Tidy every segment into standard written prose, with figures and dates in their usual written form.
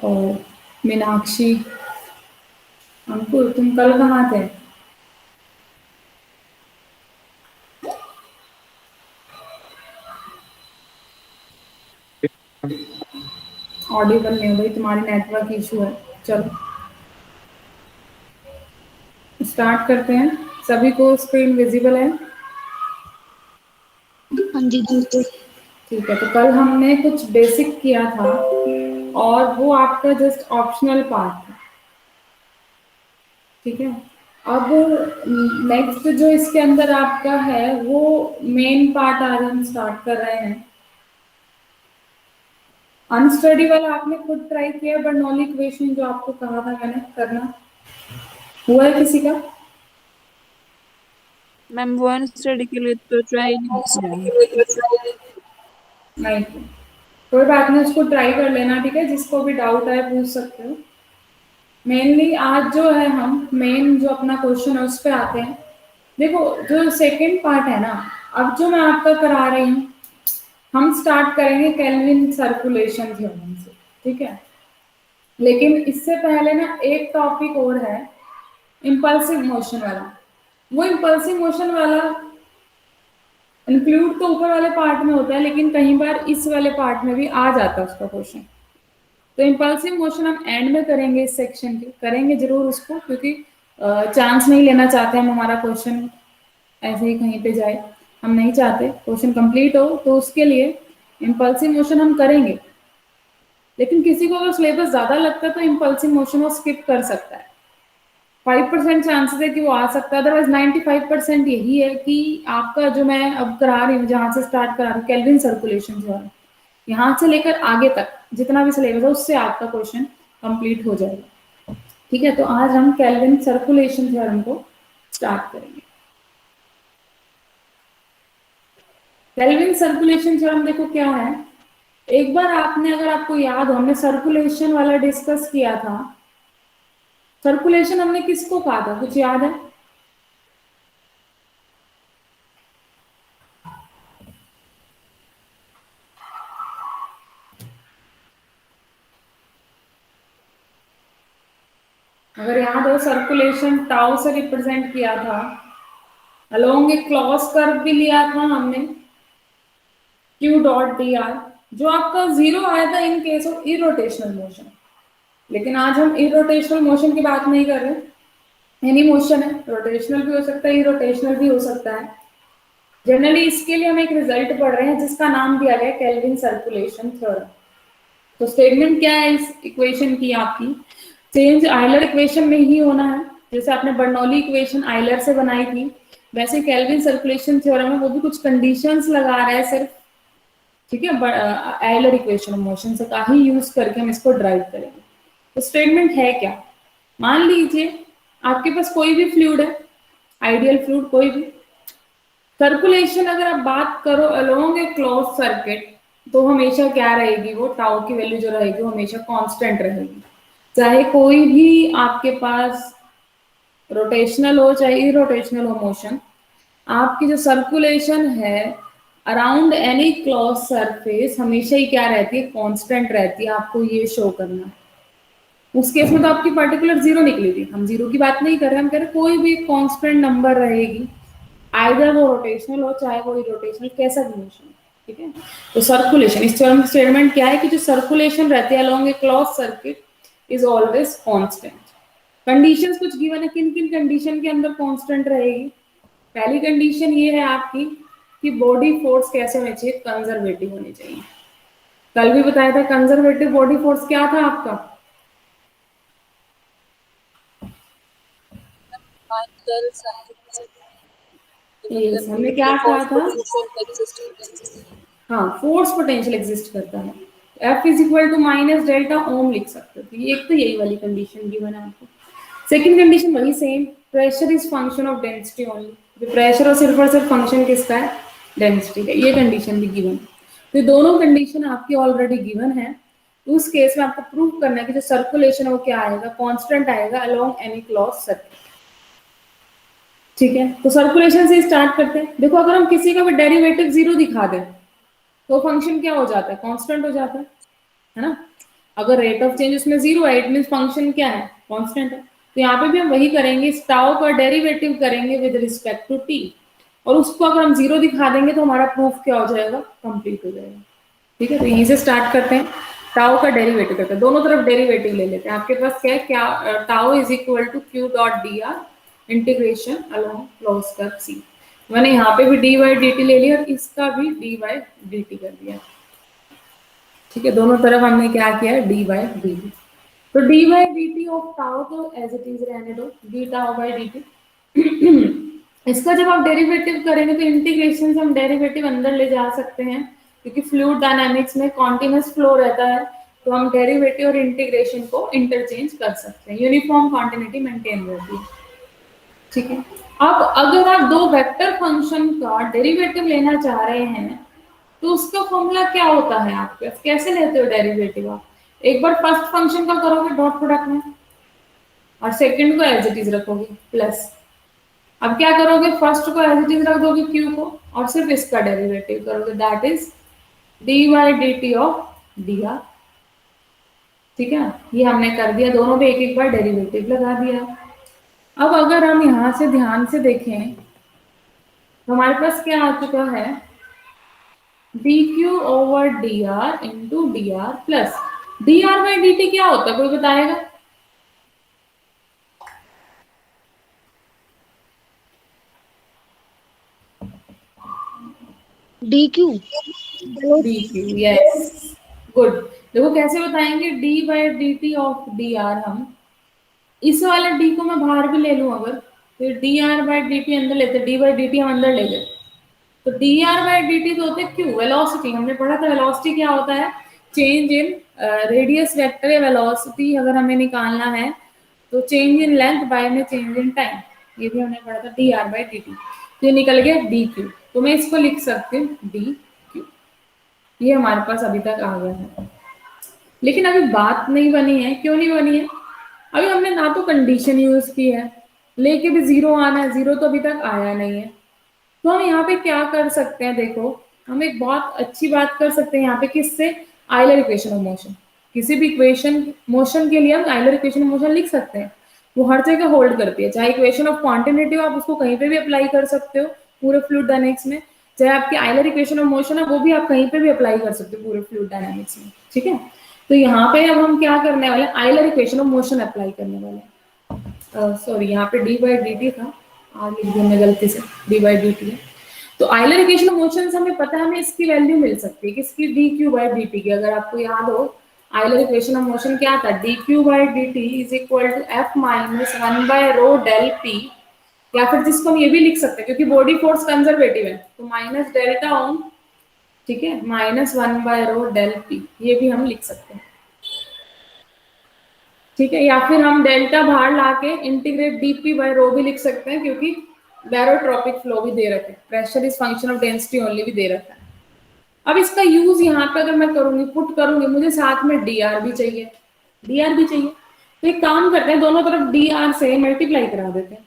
और मीनाक्षी, अंकुर तुम कल कहाँ थे? ऑडिबल नहीं हो भाई, तुम्हारी नेटवर्क इशू है। चलो स्टार्ट करते हैं। सभी को स्क्रीन विजिबल है? हाँ जी जी। ठीक है, तो कल हमने कुछ बेसिक किया था और वो आपका जस्ट ऑप्शनल पार्ट है। ठीक है, अब नेक्स्ट जो इसके अंदर आपका है वो मेन पार्ट आज हम स्टार्ट कर रहे हैं। अनस्टडी वाला आपने खुद ट्राई किया, बर्नौली इक्वेशन जो आपको कहा था मैंने करना, हुआ है किसी का? मैम वन स्टडी के लिए तो ट्राई नहीं किया। नहीं, कोई बात नहीं, उसको ट्राई कर लेना। ठीक है, जिसको भी डाउट है पूछ सकते हो। मेनली आज जो है हम मेन जो अपना क्वेश्चन है उस पे आते हैं। देखो, जो सेकंड पार्ट है ना, अब जो मैं आपका करा रही हूँ, हम स्टार्ट करेंगे केल्विन सर्कुलेशन थ्योरम से। ठीक है, लेकिन इससे पहले ना एक टॉपिक और है, इम्पल्सिव मोशन वाला। वो इम्पल्सिव मोशन वाला इंक्लूड तो ऊपर वाले पार्ट में होता है, लेकिन कई बार इस वाले पार्ट में भी आ जाता है उसका क्वेश्चन। तो इम्पल्सिव मोशन हम एंड में करेंगे, इस सेक्शन के करेंगे जरूर उसको, क्योंकि चांस नहीं लेना चाहते हम हमारा क्वेश्चन ऐसे ही कहीं पे जाए। हम नहीं चाहते क्वेश्चन कंप्लीट हो, तो उसके लिए इम्पल्सिव मोशन हम करेंगे। लेकिन किसी को अगर सिलेबस ज्यादा लगता है तो इम्पल्सिव मोशन वो स्किप कर सकता है। 5% चांसेस है कि वो आ सकता है, अदरवाइज 95% यही है कि आपका जो मैं अब करा रही हूँ, जहां से स्टार्ट करा रही हूँ केल्विन सर्कुलेशन जो है, यहाँ से लेकर आगे तक जितना भी सिलेबस है उससे आपका क्वेश्चन कंप्लीट हो जाएगा। ठीक है, तो आज हम केल्विन सर्कुलेशन थ्योरम को स्टार्ट करेंगे। केल्विन सर्कुलेशन थ्योरम देखो क्या है। एक बार आपने, अगर आपको याद हो, हमने सर्कुलेशन वाला डिस्कस किया था। सर्कुलेशन हमने किसको कहा था, कुछ याद है? अगर याद हो, सर्कुलेशन टाउ से रिप्रेजेंट किया था। अलोंग एक क्लॉज कर्व भी लिया था हमने, क्यू डॉट डी आर, जो आपका जीरो आया था in case of irrotational motion. लेकिन आज हम इरोटेशनल मोशन की बात नहीं कर रहे। एनी मोशन है, रोटेशनल भी हो सकता है, इरोटेशनल भी हो सकता है। जनरली इसके लिए हम एक रिजल्ट पढ़ रहे हैं जिसका नाम दिया गया केल्विन सर्कुलेशन थ्योरम। तो स्टेटमेंट क्या है इस इक्वेशन की आपकी? चेंज आयलर इक्वेशन में ही होना है। जैसे आपने बर्नौली इक्वेशन आयलर से बनाई थी, वैसे केल्विन सर्कुलेशन थ्योरम में वो भी कुछ कंडीशंस लगा रहा है सिर्फ। ठीक है, आयलर इक्वेशन मोशन से का ही यूज करके हम इसको ड्राइव करेंगे। तो स्टेटमेंट है क्या? मान लीजिए आपके पास कोई भी फ्लूइड है, आइडियल फ्लूइड कोई भी। सर्कुलेशन अगर आप बात करो अलोंग ए क्लोज सर्किट, तो हमेशा क्या रहेगी, वो टाउ की वैल्यू जो रहेगी वो हमेशा कांस्टेंट रहेगी। चाहे कोई भी आपके पास रोटेशनल हो चाहे इरोटेशनल हो मोशन, आपकी जो सर्कुलेशन है अराउंड एनी क्लोज सरफेस हमेशा ही क्या रहती है, कांस्टेंट रहती है। आपको ये शो करना है। उस केस में तो आपकी पर्टिकुलर जीरो निकली थी, हम जीरो की बात नहीं कर रहे, हम कह रहे कोई भी कांस्टेंट नंबर रहेगी, आइदर वो रोटेशनल हो चाहे वो इरोटेशनल, कैसा भी मोशन। ठीक है, तो सर्कुलेशन इस टर्म स्टेटमेंट क्या है कि जो सर्कुलेशन रहती है along a close circuit is always constant. Conditions कुछ गिवन है, किन किन कंडीशन के अंदर कांस्टेंट रहेगी। पहली कंडीशन ये है आपकी कि बॉडी फोर्स कैसे होनी चाहिए, कंजर्वेटिव होनी चाहिए। कल भी बताया था कंजर्वेटिव बॉडी फोर्स क्या था आपका? यस, हमने क्या कहा था? हाँ, फोर्स पोटेंशियल एग्जिस्ट करता है। F is equal to minus delta omega लिख सकते हो। एक तो यही वाली कंडीशन गिवन है आपको। सेकंड कंडीशन वही same, pressure is function of density only. जो प्रेशर और सिर्फ फंक्शन किसका है, डेंसिटी का। ये कंडीशन भी गिवन है। तो दोनों कंडीशन आपकी ऑलरेडी गिवन है। तो उस केस में आपको प्रूव करना है कि जो सर्कुलेशन है वो क्या आएगा, कांस्टेंट आएगा अलोंग एनी क्लोज सर्किट। ठीक है, तो सर्कुलेशन से स्टार्ट करते हैं। देखो, अगर हम किसी का भी डेरिवेटिव जीरो दिखा दें तो फंक्शन क्या हो जाता है, कांस्टेंट हो जाता है ना। अगर रेट ऑफ चेंज उसमें जीरो है, इट मीन फंक्शन क्या है, कांस्टेंट है। तो यहाँ पे भी हम वही करेंगे, इस टाउ का डेरिवेटिव करेंगे विद रिस्पेक्ट टू टी, और उसको अगर हम जीरो दिखा देंगे तो हमारा प्रूफ क्या हो जाएगा, कंप्लीट हो जाएगा। ठीक है, तो यहीं से स्टार्ट करते हैं। टाउ का डेरिवेटिव करते हैं, दोनों तरफ डेरिवेटिव ले लेते हैं। आपके पास क्या है, क्या tau is equal to q dot d r integration along close curve C. मैंने यहाँ पे भी डी वाई डी टी ले लिया और इसका भी डी वाई डी टी कर दिया। ठीक है, दोनों तरफ हमने क्या किया, डी वाई डी टी। तो d y d t of tau तो एज इट इज रहने दो, d tau by d t. इसका जब आप डेरिवेटिव करेंगे तो इंटीग्रेशन से हम डेरिवेटिव अंदर ले जा सकते हैं, क्योंकि फ्लूइड डायनामिक्स में कॉन्टिन्यूअस फ्लो रहता है, तो हम डेरिवेटिव और इंटीग्रेशन को इंटरचेंज कर सकते हैं, यूनिफॉर्म कॉन्टिन्यूटी मेंटेन रहती है। ठीक है, अब अगर आप दो वेक्टर फंक्शन का डेरिवेटिव लेना चाह रहे हैं तो उसका फॉर्मूला क्या होता है, आप कैसे लेते हो डेरिवेटिव? आप एक बार फर्स्ट फंक्शन का करोगे डॉट प्रोडक्ट में, और सेकंड को एज इट इज रखोगे प्लस। अब क्या करोगे, फर्स्ट को एज इट इज रख दोगे क्यू को, और सिर्फ इसका डेरिवेटिव करोगे, that is d y d t of d r. ठीक है, ये हमने कर दिया, दोनों पे एक एक बार डेरिवेटिव लगा दिया। अब अगर हम यहां से ध्यान से देखें तो हमारे पास क्या आ चुका है, D Q over D r into d are plus D R by d t क्या होता है, कोई बताएगा? D Q. D Q, yes, good. देखो कैसे बताएंगे, D by d t of d are, हम इस वाले डी को मैं बाहर भी ले लूं अगर, फिर D R by d T अंदर लेते, डी बाई डी टी हम अंदर ले गए, तो D R by d t तो होते क्यू, वेलोसिटी। हमने पढ़ा था वेलोसिटी क्या होता है, चेंज इन रेडियस वेक्टर या वेलोसिटी अगर हमें निकालना है तो चेंज इन लेंथ बाय में चेंज इन टाइम, ये भी हमने पढ़ा था, D R by d t. तो ये निकल गया डी क्यू, तो मैं इसको लिख सकती हूँ डी क्यू। ये हमारे पास अभी तक आ गया है, लेकिन अभी बात नहीं बनी है, क्यों नहीं बनी है? अभी हमने ना तो कंडीशन यूज की है, लेके भी जीरो आना है, जीरो तो अभी तक आया नहीं है। तो हम यहाँ पे क्या कर सकते हैं, देखो हम एक बहुत अच्छी बात कर सकते हैं यहाँ पे, किससे, आइलर इक्वेशन ऑफ मोशन। किसी भी इक्वेशन मोशन के लिए हम आइलर इक्वेशन ऑफ मोशन लिख सकते हैं, वो हर जगह होल्ड करती है। चाहे इक्वेशन ऑफ क्वांटिटेटिव आप उसको कहीं पे भी अप्लाई कर सकते हो पूरे फ्लूइड डायनेमिक्स में, चाहे आपकी आइलर इक्वेशन ऑफ मोशन है वो भी आप कहीं पे भी अप्लाई कर सकते हो पूरे फ्लूइड डायनेमिक्स में। ठीक है, तो यहाँ पे अब हम क्या करने वाले, Euler equation of motion apply करने वाले। सॉरी, यहाँ पे डी बाई डी टी था, आर लिख दिया मैं गलती से, डी बाई डी टी है। तो आइलर इक्वेशन ऑफ मोशन से हमें पता है, हमें इसकी वैल्यू मिल सकती है, किसकी, D q by d T की। अगर आपको याद हो आइलर इक्वेशन ऑफ मोशन क्या था, d q by d t is equal to f minus one by rho del p, या फिर जिसको हम ये भी लिख सकते हैं क्योंकि बॉडी फोर्स कंजर्वेटिव है, तो माइनस डेल्टा ओम, ठीक है, minus one by rho del p, ये भी हम लिख सकते हैं। ठीक है, या फिर हम डेल्टा बाहर लाके इंटीग्रेट डीपी बाय रो भी लिख सकते हैं, क्योंकि बैरोट्रोपिक फ्लो भी दे रखे, pressure is function of density only भी दे रखा है। अब इसका यूज यहाँ पे अगर मैं करूंगी, पुट करूंगी, मुझे साथ में डी आर भी चाहिए, डी आर भी चाहिए। तो एक काम करते हैं, दोनों तरफ डी आर से मल्टीप्लाई करा देते हैं,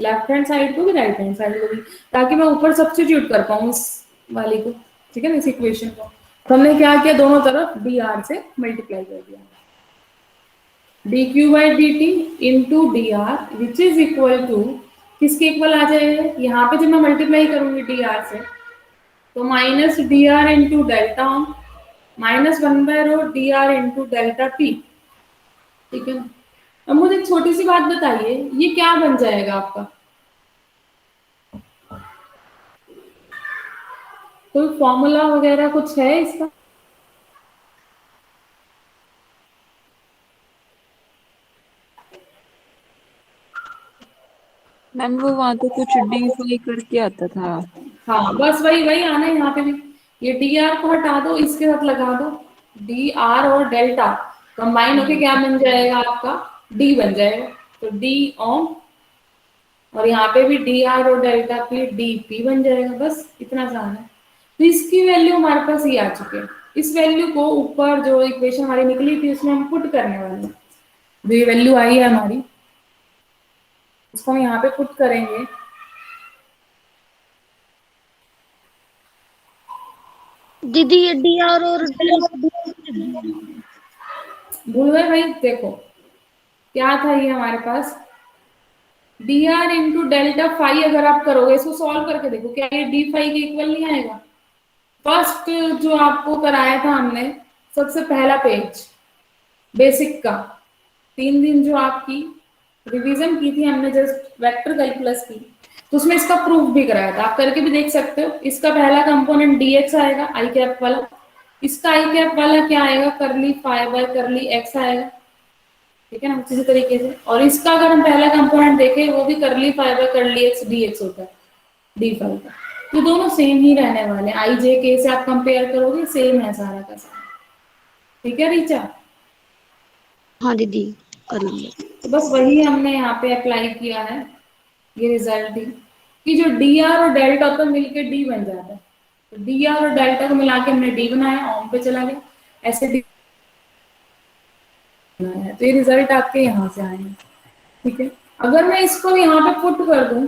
लेफ्ट हैंड साइड को भी राइट हैंड साइड को भी, ताकि मैं ऊपर सब्स्टिट्यूट कर पाऊँ इस वाली को, ठीक है ना, इस इक्वेशन को। तो हमने क्या किया, दोनों तरफ डी आर से मल्टीप्लाई कर दिया, d q by d t into d r which is equal to, किसके इक्वल आ जाएगा, यहाँ पे जब मैं मल्टीप्लाई करूंगी डी आर से तो minus d r into delta minus one by rho d r into delta p. ठीक है ना, अब मुझे एक छोटी सी बात बताइए, ये क्या बन जाएगा आपका, कोई फॉर्मूला वगैरह कुछ है इसका? मैम वो वहां तो कुछ डी फाई करके आता था। हाँ बस वही वही आना है यहाँ पे भी, ये डी आर को हटा दो, इसके साथ लगा दो, डी आर और डेल्टा कंबाइन होके क्या बन जाएगा आपका, डी बन जाएगा, तो डी ओम, और यहाँ पे भी डी आर और डेल्टा पी डी पी बन जाएगा, बस इतना सा है। तो इसकी वैल्यू हमारे पास ये आ चुकी है, इस वैल्यू को ऊपर जो इक्वेशन हमारी निकली थी उसमें हम पुट करने वाले हैं, जो ये वैल्यू आई है हमारी, इसको हम यहाँ पे पुट करेंगे। दीदी ये डी आर और भूल गए भाई? देखो क्या था ये हमारे पास, d r into delta phi. अगर आप करोगे इसको सॉल्व करके देखो, क्या ये डी फाई के इक्वल नहीं आएगा? फर्स्ट जो आपको कराया था हमने, सबसे पहला पेज बेसिक का, 3 दिन जो आपकी रिवीजन की थी हमने, जस्ट वेक्टर कैलकुलस की, तो उसमें इसका प्रूफ भी कराया था, आप करके भी देख सकते हो। इसका पहला कंपोनेंट dx आएगा आई कैप वाला, इसका आई कैप वाला क्या आएगा, करली फाई बाय करली एक्स आएगा, ठीक है ना, इसी तरीके से। और इसका अगर हम पहला कंपोनेंट देखें, वो भी curly phi by curly x dx होता है, डी फाई का। तो दोनों सेम ही रहने वाले, आई जे के से आप कंपेयर करोगे, सेम है सारा का सारा, ठीक है रीचा? हाँ दीदी, कर लेंगे। तो बस वही हमने यहाँ पे अप्लाई किया है, ये रिजल्ट ही, कि जो डी आर और डेल्टा होता है मिलके डी बन जाता है। तो डी आर और डेल्टा को मिला के हमने डी बनाया, ओम पे चला गया, ऐसे डी बनाया है। तो ये रिजल्ट आपके यहाँ से आए हैं, ठीक है। अगर मैं इसको यहाँ पे पुट कर दूं,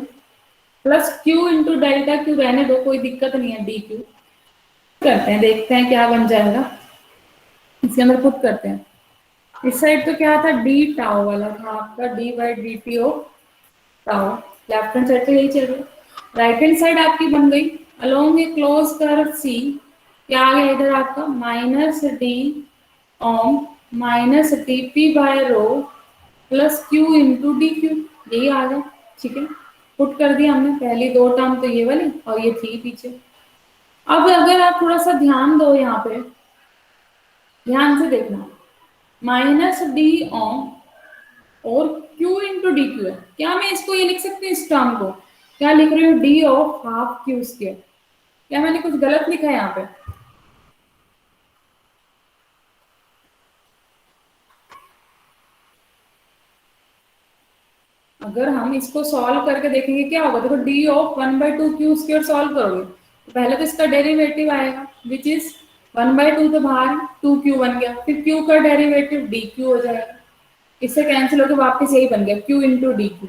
plus q into delta, Q रहने दो, कोई दिक्कत नहीं है, डी क्यू करते हैं, देखते हैं क्या बन जाएगा। इसके अंदर पुट करते हैं। इस साइड तो क्या था, डी टाउ वाला था आपका, d by d t of tau, left hand side तो यही चल रहा। राइट हैंड साइड आपकी बन गई, along a close curve C, क्या आ गया इधर आपका, minus d omega minus d p by rho plus q into d q, यही आ गया, ठीक है। पुट कर दिया हमने, पहली दो टर्म तो ये वाली और ये थी पीछे। अब अगर आप थोड़ा सा ध्यान दो यहाँ पे, ध्यान से देखना, माइनस डी ओम और Q इंटू डी क्यू है, क्या मैं इसको ये लिख सकती हूँ इस टर्म को, क्या लिख रही हूँ, D of half q square? क्या मैंने कुछ गलत लिखा है यहाँ पे? अगर हम इसको सॉल्व करके देखेंगे क्या होगा, देखो D of 1/2 Q square solve करोगे तो पहले तो इसका डेरिवेटिव आएगा, विच इज 1/2, तो बाहर 2q बन गया, फिर q का डेरिवेटिव डी क्यू हो जाएगा, इससे कैंसिल होकर वापस यही बन गया q इंटू डी क्यू।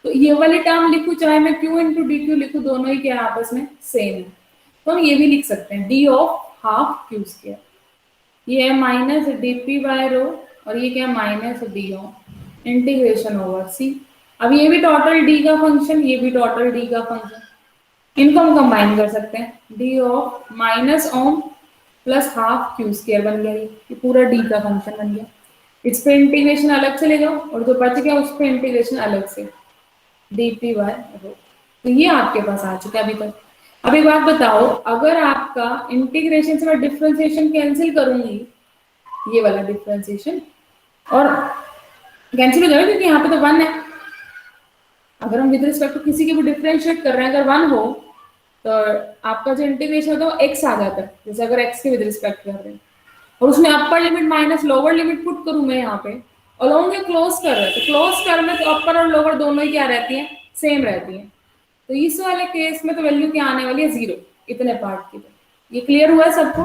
तो ये वाली टर्म लिखूं चाहे मैं q इंटू डी क्यू लिखूं, दोनों ही क्या आपस में सेम है। तो हम ये भी लिख सकते हैं, d of half q square, ये है minus d p by rho, और ये क्या है, minus d O integration over C. अब ये भी टोटल डी का फंक्शन, ये भी टोटल डी का फंक्शन, इनको हम कंबाइन कर सकते हैं, d of minus ohm plus half q square बन गया, ये पूरा डी का फंक्शन बन गया। इस पे इंटीग्रेशन अलग से ले जाओ, और जो बच गया उस पे इंटीग्रेशन अलग से, डी पी बाय रो। तो ये आपके पास आ चुका है अभी तक। अब एक बात बताओ, अगर आपका इंटीग्रेशन से मैं डिफरेंशिएशन कैंसिल करूंगी, ये वाला डिफरेंशिएशन, और कैंसिल हो जाएगा क्योंकि यहाँ पे तो 1 है। अगर हम विद रिस्पेक्ट टू किसी के भी डिफरेंशिएट कर रहे हैं, अगर 1 हो तो आपका जो इंटीग्रेशन होता है वो x आ जाता है, जैसे अगर x के विद रिस्पेक्ट कर रहे हैं, और उसमें upper limit minus lower limit put करूं मैं यहाँ पे, अलोंग ये क्लोज कर रहे हैं, तो क्लोज कर में तो अपर और लोअर दोनों ही क्या रहती हैं, सेम रहती हैं। तो इस वाले केस में तो वैल्यू क्या आने वाली है, 0, इतने पार्ट की। तो ये क्लियर हुआ है सबको?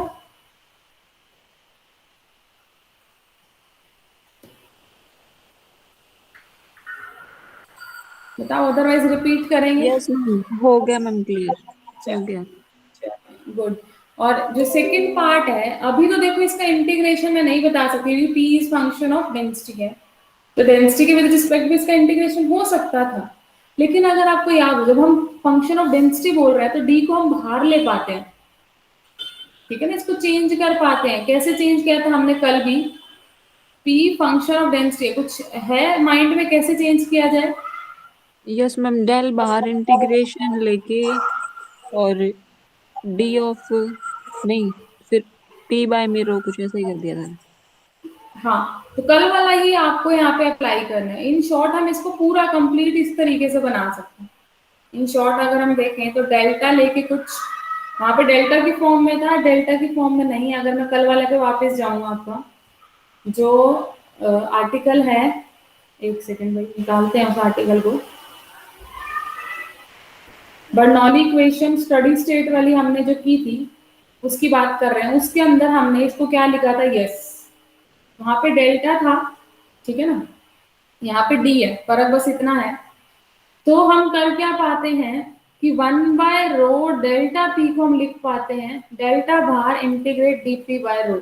बताओ, अदरवाइज रिपीट करेंगे। यस मैम, हो गया मैम, क्लियर हो गया। गुड। और जो सेकंड पार्ट है, अभी तो देखो इसका इंटीग्रेशन मैं नहीं बता सकती क्योंकि p is function of density है, तो डेंसिटी के विद रिस्पेक्ट भी इसका इंटीग्रेशन हो सकता था। लेकिन अगर आपको याद हो, जब हम फंक्शन ऑफ डेंसिटी बोल रहे हैं तो d को हम बाहर ले पाते हैं, ठीक है ना, इसको चेंज कर पाते हैं। कैसे चेंज किया था हमने कल भी, p फंक्शन ऑफ डेंसिटी, कुछ है माइंड में कैसे चेंज किया जाए? यस मैम, डेल बाहर इंटीग्रेशन लेके, और डी ऑफ, नहीं, फिर पी बाय मेरो कुछ ऐसा ही कर दिया था। हाँ, तो कल वाला ही आपको यहाँ पे अप्लाई करना है। इन शॉर्ट हम इसको पूरा कंप्लीट इस तरीके से बना सकते हैं। इन शॉर्ट अगर हम देखें तो डेल्टा लेके कुछ वहां पे डेल्टा की फॉर्म में था, डेल्टा की फॉर्म में नहीं। अगर मैं कल वाले पे वापस जाऊंगा, आपका जो आर्टिकल है, एक सेकंड भाई निकालते हैं उस आर्टिकल को, बर्नौली इक्वेशन स्टडी स्टेट वाली हमने जो की थी उसकी बात कर रहे हैं। उसके अंदर हमने इसको क्या लिखा था, यस, वहां पे डेल्टा था, ठीक है ना, यहाँ पे डी है, फर्क बस इतना है। तो हम कर क्या पाते हैं कि 1/रो डेल्टा पी को हम लिख पाते हैं, डेल्टा बाहर इंटीग्रेट डी पी बाय रो,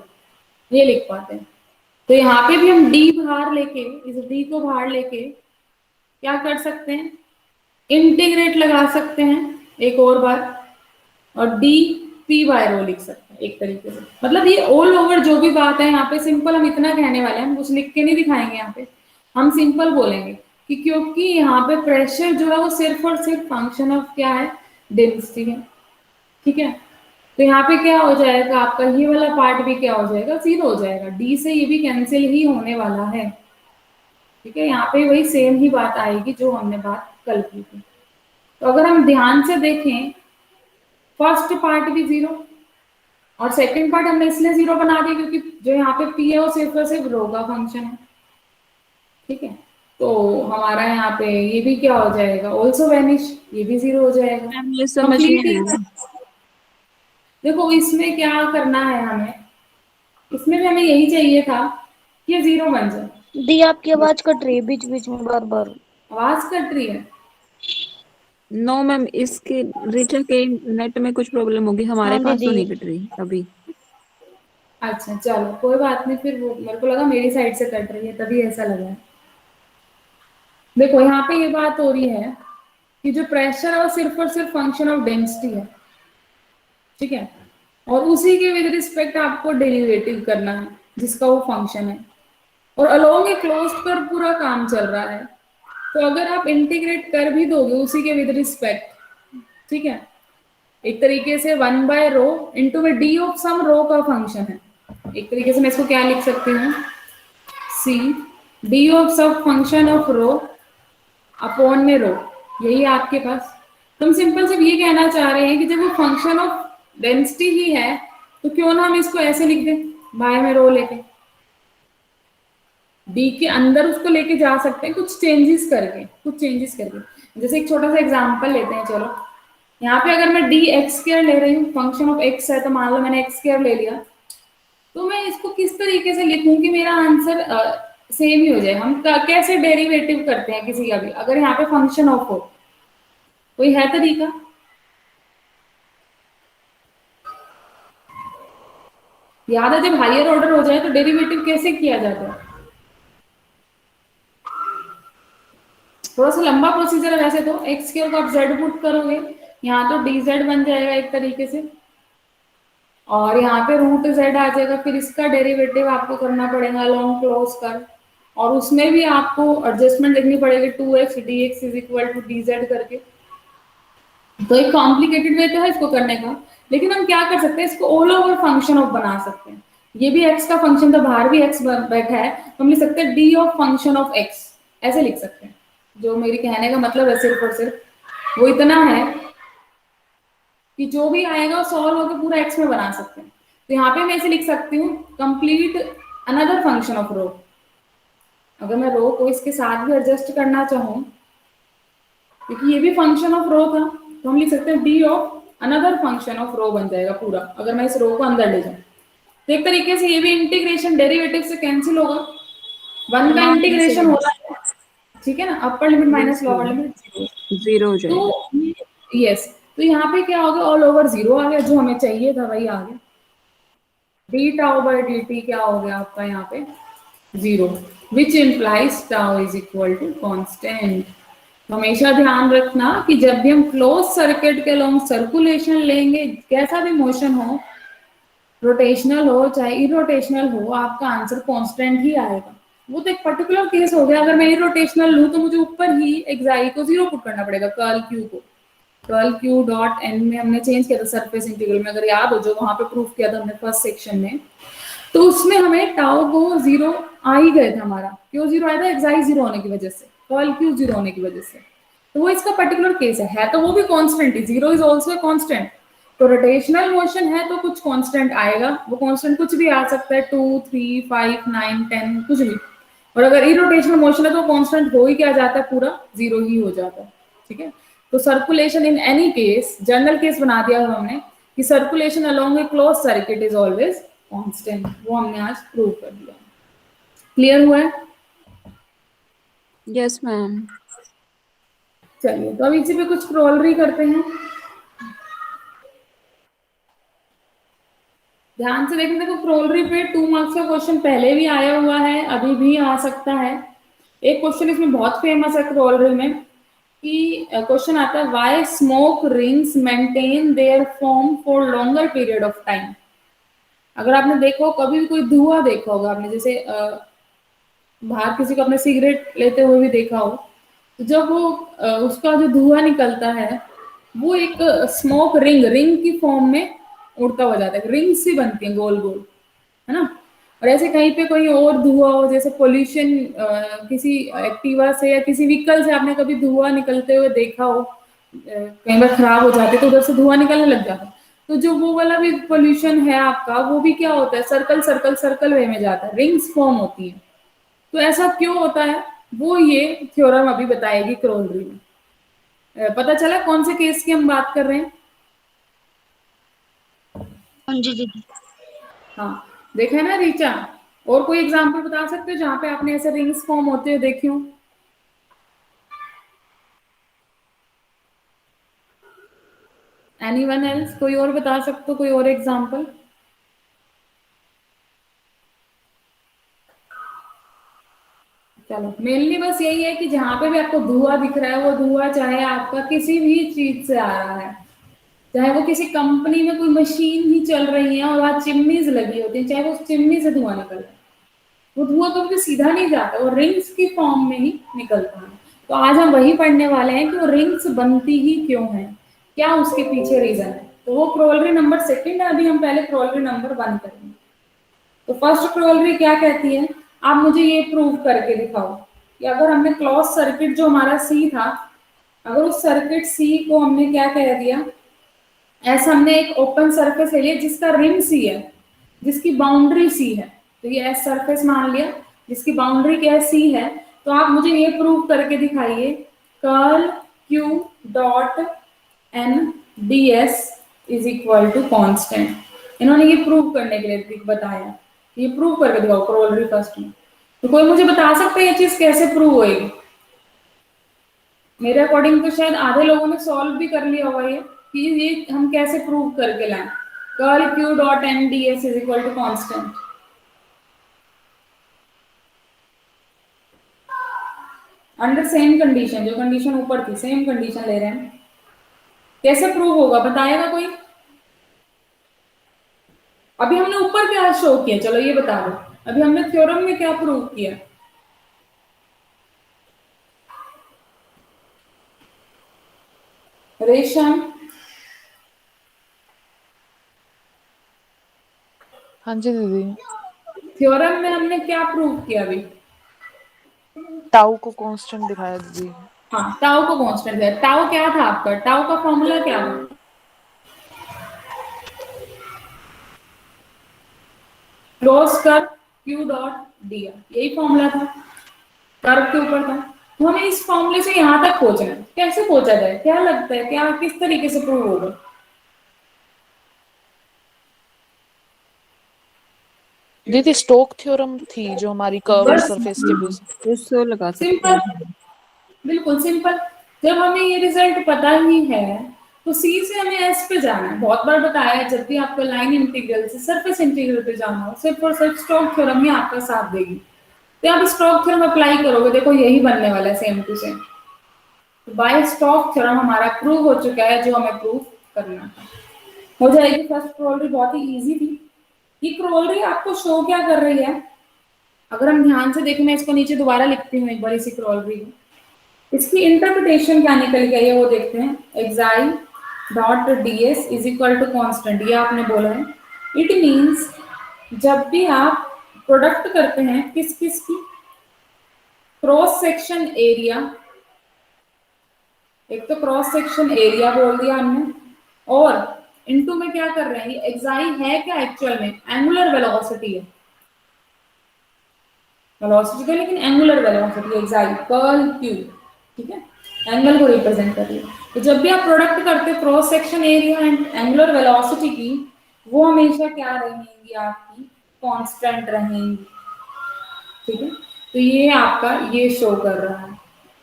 ये लिख पाते हैं। तो यहाँ पे भी हम डी बाहर लेके, इस डी को बाहर लेके क्या कर सकते हैं, इंटीग्रेट लगा सकते हैं एक और बार, और डी पी बाय रो लिख सकते हैं एक तरीके से। मतलब ये ऑल ओवर जो भी बात है यहाँ पे सिंपल हम इतना कहने वाले हैं, हम कुछ लिख के नहीं दिखाएंगे यहाँ पे, हम सिंपल बोलेंगे कि क्योंकि यहाँ पे प्रेशर जो है वो सिर्फ और सिर्फ फंक्शन ऑफ क्या है, डेंसिटी है। ठीक है, तो यहाँ पे क्या हो जाएगा आपका, ये वाला पार्ट भी क्या हो जाएगा, जीरो हो जाएगा, डी से ये भी कैंसिल ही होने वाला है। ठीक है, यहाँ पे वही सेम ही बात आएगी जो हमने बात कल की थी। तो अगर हम ध्यान से देखें, फर्स्ट पार्ट भी जीरो, और सेकंड पार्ट हमने इसलिए जीरो बना दिया क्योंकि जो यहाँ पे पी है वो सिर्फ और सिर्फ रो का फंक्शन है। ठीक है, तो हमारा यहाँ पे ये भी क्या हो जाएगा, ऑल्सो वैनिश, ये भी जीरो हो जाएगा। मैम ये समझ नहीं कंप्लीटली, आया। देखो इसमें क्या करना है हमें, इसमें भी हमें यही चाहिए था कि ये जीरो बन जाए। दी आपकी आवाज कट रही है बीच बीच में बार बार। आवाज कट रही है? नो मैम, इसके ऋचा के नेट में कुछ प्रॉब्लम होगी, हमारे हाँ पास तो दीदी। नहीं कट रही अभी। अच्छा चलो कोई बात नहीं, फिर वो मेरे को लगा मेरी साइड से कट रही है तभी ऐसा लगा है। देखो यहाँ पे ये बात हो रही है कि जो प्रेशर है वो सिर्फ और सिर्फ फंक्शन ऑफ डेंसिटी है। ठीक है, और उसी के विद रिस्पेक्ट आपको डेरिवेटिव करना है जिसका वो फंक्शन है, और अलोंग ए क्लोज पर पूरा काम चल रहा है। तो अगर आप इंटीग्रेट कर भी दोगे उसी के विद रिस्पेक्ट, ठीक है, एक तरीके से वन बाय रो इंटू में डी ऑफ सम रो का फंक्शन है। एक तरीके से मैं इसको क्या लिख सकती हूँ, सी डी ऑफ सब फंक्शन ऑफ रो अपॉन में रो, यही है आपके पास। तो हम सिंपल सिर्फ ये कहना चाह रहे हैं कि जब वो फंक्शन ऑफ डेंसिटी ही है तो क्यों ना हम इसको ऐसे लिख दें, बाय में रो लेके, डी के अंदर उसको लेके जा सकते हैं कुछ चेंजेस करके, कुछ चेंजेस करके। जैसे एक छोटा सा एग्जांपल लेते हैं, चलो यहाँ पे अगर मैं डी एक्स स्क्वायर ले रही हूँ, फंक्शन ऑफ एक्स है, तो मान लो मैंने एक्स स्क्वायर ले लिया, तो मैं इसको किस तरीके से लिखूं कि मेरा आंसर सेम ही हो जाए। हम कैसे डेरिवेटिव करते हैं किसी का भी, अगर यहाँ पे फंक्शन ऑफ हो, कोई है तरीका? याद है जब हायर ऑर्डर हो जाए तो डेरिवेटिव कैसे किया जाता है? थोड़ा सा लंबा प्रोसीजर है वैसे तो, एक्स स्क्वायर को आप जेड पुट करोगे, यहाँ तो डी जेड बन जाएगा एक तरीके से, और यहाँ पे रूट जेड आ जाएगा, फिर इसका डेरिवेटिव आपको करना पड़ेगा लॉन्ग क्लोज कर, और उसमें भी आपको एडजस्टमेंट लिखनी पड़ेगी, 2x dx is equal to dz करके। तो एक कॉम्प्लिकेटेड वे तो है इसको करने का, लेकिन हम क्या कर सकते हैं, इसको ऑल ओवर फंक्शन ऑफ बना सकते हैं। ये भी x का फंक्शन था, बाहर भी x बैठा है, तो हम लिख सकते हैं d of function of x, ऐसे लिख सकते हैं। जो मेरी कहने का मतलब है सिर्फ और सिर्फ वो इतना है कि जो भी आएगा वो सॉल्व होकर पूरा x में बना सकते हैं। तो यहाँ पे मैं ऐसे लिख सकती हूँ, कंप्लीट अनदर फंक्शन ऑफ रो। अगर मैं रो को इसके साथ भी एडजस्ट करना चाहूँ, क्योंकि ये भी फंक्शन ऑफ रो था, तो हम लिख सकते हैं d of another function of rho बन जाएगा पूरा, अगर मैं इस रो को अंदर ले जाऊँ। तो एक तरीके से ये भी इंटीग्रेशन डेरिवेटिव से कैंसिल होगा, वन का हाँ इंटीग्रेशन हो रहा है, ठीक है ना, upper limit minus lower limit zero हो जाएगा। तो यस, तो यहाँ पे क्या हो गया, ऑल ओवर जीरो आ गया, जो हमें चाहिए था वही आ गया। D tau by d t क्या हो गया आपका यहाँ पे, zero, which implies tau is equal to constant. हमेशा ध्यान रखना कि जब भी हम क्लोज सर्किट के लॉन्ग सर्कुलेशन लेंगे, कैसा भी मोशन हो, रोटेशनल हो चाहे इरोटेशनल हो, आपका आंसर कांस्टेंट ही आएगा। वो तो एक पर्टिकुलर केस हो गया, अगर मैं इरोटेशनल लूँ तो मुझे ऊपर ही एक्साई को जीरो पुट करना पड़ेगा, कर्ल क्यू को, कर्ल क्यू डॉट एन में हमने चेंज किया था सरफेस इंटीग्रल में, अगर याद हो जो वहां पे प्रूफ किया था हमने फर्स्ट सेक्शन में, तो उसमें हमें टाउ को जीरो आ ही गए थे, हमारा क्यों जीरो आया था, एक्साई जीरो होने की वजह से, कर्ल क्यू जीरो होने की वजह से। तो वो इसका पर्टिकुलर केस है तो वो भी constant he, zero is also a constant. तो रोटेशनल मोशन है तो कुछ कांस्टेंट आएगा, वो कांस्टेंट कुछ भी आ सकता है, 2 3 5 9 10 कुछ भी। और अगर इरोटेशनल मोशन है तो कांस्टेंट हो ही क्या जाता है, पूरा जीरो ही हो जाता है। ठीक है, तो circulation in any case, general case बना दिया हमने कि circulation along a close circuit is always constant, वो हमने आज प्रूव कर दिया। क्लियर हुआ है? Yes ma'am. चलिए तो अब इसी पे कुछ क्रोलरी करते हैं। ध्यान से देखने को क्रोलरी पे 2 मार्क्स का क्वेश्चन पहले भी आया हुआ है, अभी भी आ सकता है। एक क्वेश्चन इसमें बहुत फेमस है क्रोलरी में कि क्वेश्चन आता है why smoke rings maintain their form for longer period of time. अगर आपने देखो कभी भी कोई धुआं देखा होगा आपने, जैसे बाहर किसी को अपने सिगरेट लेते हुए भी देखा हो, तो जब वो उसका जो धुआं निकलता है वो एक स्मोक रिंग रिंग की फॉर्म में उड़ता हुआ जाता है, रिंग सी बनती है गोल गोल, है ना। और ऐसे कहीं पे कोई और धुआं हो, जैसे पोल्यूशन किसी एक्टिवा से या किसी व्हीकल से आपने कभी धुआं निकलते हुए देखा हो, कई बार खराब हो जाते तो उधर से धुआं निकलने लग जाता है, तो जो वो वाला भी पोल्यूशन है आपका, वो भी क्या होता है, सर्कल सर्कल सर्कल वे में जाता है, रिंग्स फॉर्म होती है। तो ऐसा क्यों होता है, वो ये थ्योरम अभी बताएगी क्रोलरी में। पता चला कौन से केस की हम बात कर रहे हैं? हाँ जी दीदी। हाँ, देखा है ना रीचा? और कोई एग्जांपल बता सकते हो जहां पे आपने ऐसे रिंग्स फॉर्म होते हुए देखे हो? Anyone else? कोई और बता सकते हो, कोई और एग्जांपल? चलो, मेनली बस यही है कि जहां पे भी आपको धुआं दिख रहा है, वो धुआं चाहे आपका किसी भी चीज से आ रहा है, चाहे वो किसी कंपनी में कोई मशीन ही चल रही है और वहां चिमनीज लगी होती है, चाहे वो उस चिमनी से धुआं निकल रहा है, वो धुआं कभी भी सीधा नहीं जाता, वो रिंग्स की फॉर्म में ही निकलता है। तो आज हम वही पढ़ने वाले हैं कि वो रिंग्स बनती ही क्यों है, क्या उसके पीछे रीजन है। तो वो क्रोलरी नंबर 2 है, अभी हम पहले क्रोलरी नंबर 1 करेंगे। तो फर्स्ट क्रोलरी क्या कहती है, आप मुझे ये प्रूव करके दिखाओ कि अगर हमने क्लोज सर्किट जो हमारा सी था, अगर उस सर्किट सी को हमने क्या कह दिया, ऐसा हमने एक ओपन सरफेस ले लिया जिसका रिम सी है, जिसकी बाउंड्री सी है, तो ये एस सरफेस मान लिया जिसकी बाउंड्री क्या है, सी है। तो आप मुझे ये प्रूव करके दिखाइए curl q dot n d s is equal to constant. इन्होंने ये प्रूव करने के लिए बताया, ये प्रूव करके दिखाओ क्रोलरी फर्स्ट में। तो कोई मुझे बता सकता है ये चीज कैसे प्रूव होएगी? मेरे अकॉर्डिंग तो शायद आधे लोगों ने सॉल्व भी कर लिया होगा ये, कि ये हम कैसे प्रूव करके लाएं curl q dot n d s is equal to constant. Under same condition, जो कंडीशन ऊपर थी सेम कंडीशन ले रहे हैं, कैसे प्रूव होगा बताएगा कोई? अभी हमने ऊपर क्या शो किया, चलो ये बता दो, अभी हमने थ्योरम में क्या प्रूव किया? रेशम? हाँ जी दीदी। थ्योरम में हमने क्या प्रूव किया अभी? टाउ को कांस्टेंट दिखाया दीदी। हाँ, टाउ को कांस्टेंट है। टाउ क्या था आपका, टाउ का फॉर्मूला क्या था? Close curve Q dot d are, यही फॉर्मूला था, कर्व के ऊपर था। तो हमें इस फॉर्मूले से यहां तक पहुंचना है, कैसे पहुंचा जाए, क्या लगता है, क्या किस तरीके से प्रूव होगा? दीदी स्टोक थ्योरम थी जो हमारी कर्व और बस सरफेस के बीच। उससे लगा सकते सिंपल, हैं। बिल्कुल सिंपल। जब हमें ये रिजल्ट पता ही है तो सी से हमें एस पे जाना है। बहुत बार बताया है, जब भी आपको लाइन इंटीग्रल से सरफेस इंटीग्रल पे जाना हो, सिर्फ और सिर्फ स्टोक थ्योरम ही आपका साथ देगी। तो आप स्टोक थ्योरम अप्लाई करोगे, देखो यही बनने वाला है सेम टू सेम। तो बाय स्टोक थ्योरम हमारा प्रूव हो चुका है जो हमें प्रूव करना था। हो जाएगी फर्स्ट क्रोलरी, बहुत ही इजी थी। ये क्रोलरी आपको शो क्या कर रही है, अगर हम ध्यान से देखें, मैं इसको नीचे दोबारा लिखती हूँ एक बार इसी क्रोलरी को, इसकी इंटरप्रिटेशन क्या निकल गई है वो देखते हैं। Xi dot d s is equal to constant, ये आपने बोला है। इट मीन्स जब भी आप प्रोडक्ट करते हैं किस किस की, क्रॉस सेक्शन एरिया, एक तो क्रॉस सेक्शन एरिया बोल दिया हमने, और इनटू में क्या कर रहे हैं, ये एक्साई है क्या एक्चुअल में, एंगुलर वेलोसिटी है, वेलोसिटी है लेकिन एंगुलर वेलोसिटी, एक्साई कर्ल क्यू, ठीक है, एंगल को रिप्रेजेंट कर रही है। तो जब भी आप प्रोडक्ट करते हो cross section area and angular velocity की, वो हमेशा क्या रहेंगी आपकी, कांस्टेंट रहेंगी, ठीक है। तो ये आपका ये शो कर रहा है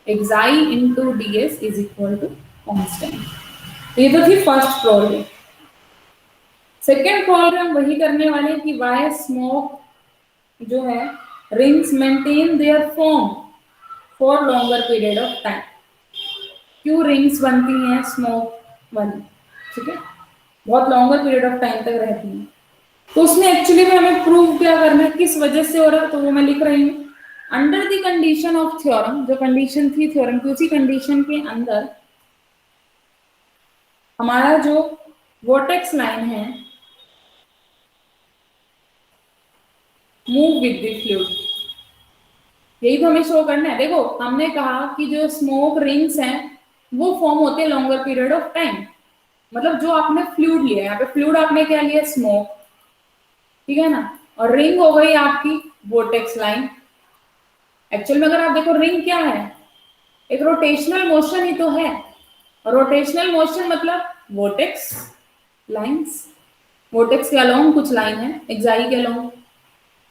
xi into d s is equal to constant. ये तो थी फर्स्ट प्रॉब्लम। सेकेंड प्रॉब्लम वही करने वाले हैं कि वाई स्मोक जो है rings maintain their form for longer period of time. क्यों रिंग्स बनती हैं स्मोक वाली, ठीक है, बहुत लॉन्गर पीरियड ऑफ टाइम तक रहती हैं। तो उसमें एक्चुअली में हमें प्रूव क्या करना है, किस वजह से हो रहा है, तो वो मैं लिख रही हूँ। Under the condition of theorem, जो कंडीशन थी थ्योरम की, उसी कंडीशन के अंदर हमारा जो वोर्टेक्स लाइन है मूव विद द फ्लूइड, यही तो हमें शो करना है। देखो हमने कहा कि जो स्मोक रिंग्स हैं वो फॉर्म होते हैं लॉन्गर पीरियड ऑफ टाइम, मतलब जो आपने फ्लूइड लिया, यहाँ पे फ्लूइड आपने क्या लिया, स्मोक, ठीक है ना, और रिंग हो गई आपकी वोर्टेक्स लाइन। एक्चुअल में अगर आप देखो रिंग क्या है, एक रोटेशनल मोशन ही तो है, रोटेशनल मोशन मतलब वोर्टेक्स लाइंस, वोर्टेक्स के अलोंग कुछ लाइन है, एक्साई के अलोंग।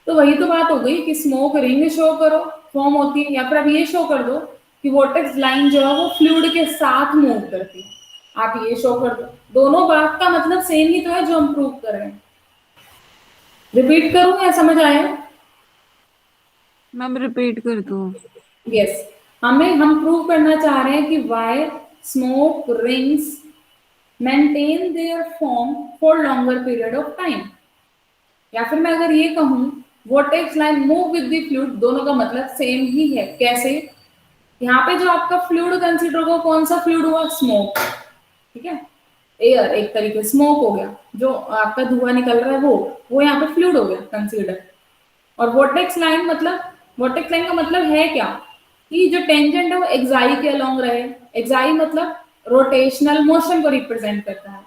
तो वही तो बात हो गई कि स्मोक रिंग शो करो फॉर्म होती है, या फिर अब ये शो कर दो कि वोर्टेक्स लाइन जो है वो फ्लूइड के साथ मूव करती है, आप ये शो कर दो। दोनों बात का मतलब सेम ही तो है जो हम प्रूव कर रहे हैं। रिपीट करूं या समझ आया? मैम रिपीट कर दो। यस, हम प्रूव करना चाह रहे हैं कि why smoke rings maintain their form for longer period of time, या फिर मैं अगर ये कहूं vortex line move with the fluid, दोनों का मतलब सेम ही है। कैसे? यहाँ पे जो आपका फ्लूइड कंसीडर होगा, कौन सा फ्लूइड हुआ, स्मोक, ठीक है, एयर, एक तरीके स्मोक हो गया, जो आपका धुआं निकल रहा है वो यहाँ पे फ्लूइड हो गया कंसीडर। और वोर्टेक्स लाइन मतलब, वोर्टेक्स लाइन का मतलब है क्या, कि जो टेंजेंट है वो एक्साई के अलोंग रहे। एक्साई मतलब रोटेशनल मोशन को रिप्रेजेंट करता है,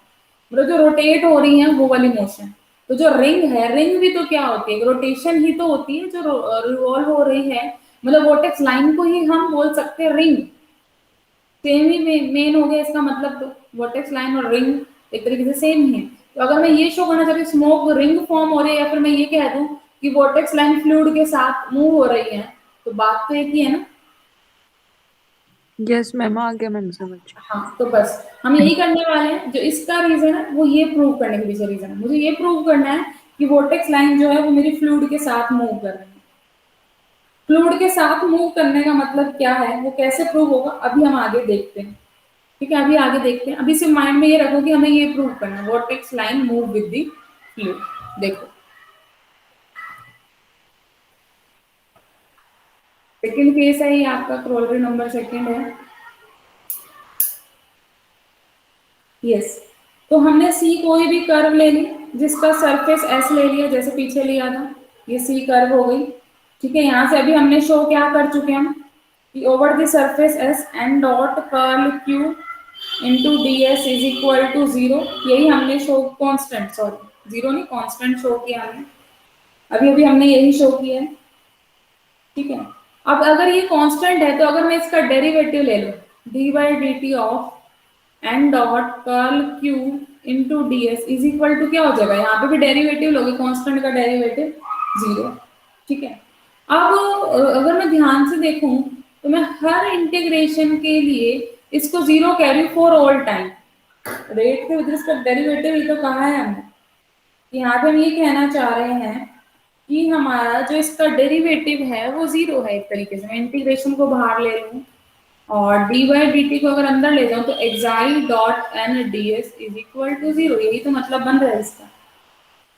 मतलब जो रोटेट हो रही है वो वाली मोशन। तो जो रिंग है, रिंग भी तो क्या होती है, रोटेशन ही तो होती है, जो रिवॉल्व हो रही है, मतलब वोर्टेक्स लाइन को ही हम बोल सकते हैं रिंग। सेम ही मेन हो गया इसका मतलब, तो वोर्टेक्स लाइन और रिंग एक तरीके से सेम ही है। तो अगर मैं ये शो करना चाहती हूँ स्मोक रिंग फॉर्म हो रही है, या फिर मैं ये कह दूं कि वोर्टेक्स लाइन फ्लूइड के साथ मूव हो रही है, तो बात तो एक ही है ना। यस मैम, आ गया मैम समझ। हाँ, तो बस हम यही करने वाले हैं। जो इसका रीजन है वो ये प्रूव करने के पीछे रीजन है, मुझे ये प्रूव करना है कि वोर्टेक्स लाइन जो है वो मेरी फ्लूइड के साथ मूव कर रही है। फ्लूइड के साथ मूव करने का मतलब क्या है, वो कैसे प्रूव होगा, अभी हम आगे देखते हैं, ठीक है, अभी आगे देखते हैं। अभी सिर्फ माइंड में ये रखो कि हमें ये प्रूव करना है, vortex line move with the fluid. देखो सेकंड केस है ये आपका, क्रोलरी नंबर सेकंड है। यस, तो हमने सी कोई भी कर्व ले ली जिसका सरफेस एस ले लिया, जैसे पीछे लिया था, ये सी कर्व हो गई, ठीक है। यहाँ से अभी हमने शो क्या कर चुके हैं हम, कि over the surface s n dot curl q into d s is equal to 0, यही हमने शो कांस्टेंट, सॉरी 0 नहीं, कांस्टेंट शो किया हमने, अभी अभी हमने यही शो किया है, ठीक है। अब अगर ये कांस्टेंट है तो अगर मैं इसका डेरिवेटिव ले लूं, d by d t of n dot curl q into d s is equal to क्या हो जाएगा, यहाँ पे भी डेरिवेटिव लोगे, कांस्टेंट का डेरिवेटिव 0, ठीक है। अब अगर मैं ध्यान से देखूं तो मैं हर इंटीग्रेशन के लिए इसको 0 carry for all time, rate के विद रिस्पेक्ट डेरिवेटिव ही तो कहा है हमने। यहाँ पे हम ये कहना चाह रहे हैं कि हमारा जो इसका डेरिवेटिव है वो 0 है, एक तरीके से मैं इंटीग्रेशन को बाहर ले लूँ और डी बाई डी टी को अगर अंदर ले जाऊं तो xi dot n d s is equal to 0, यही तो मतलब बन रहा है इसका,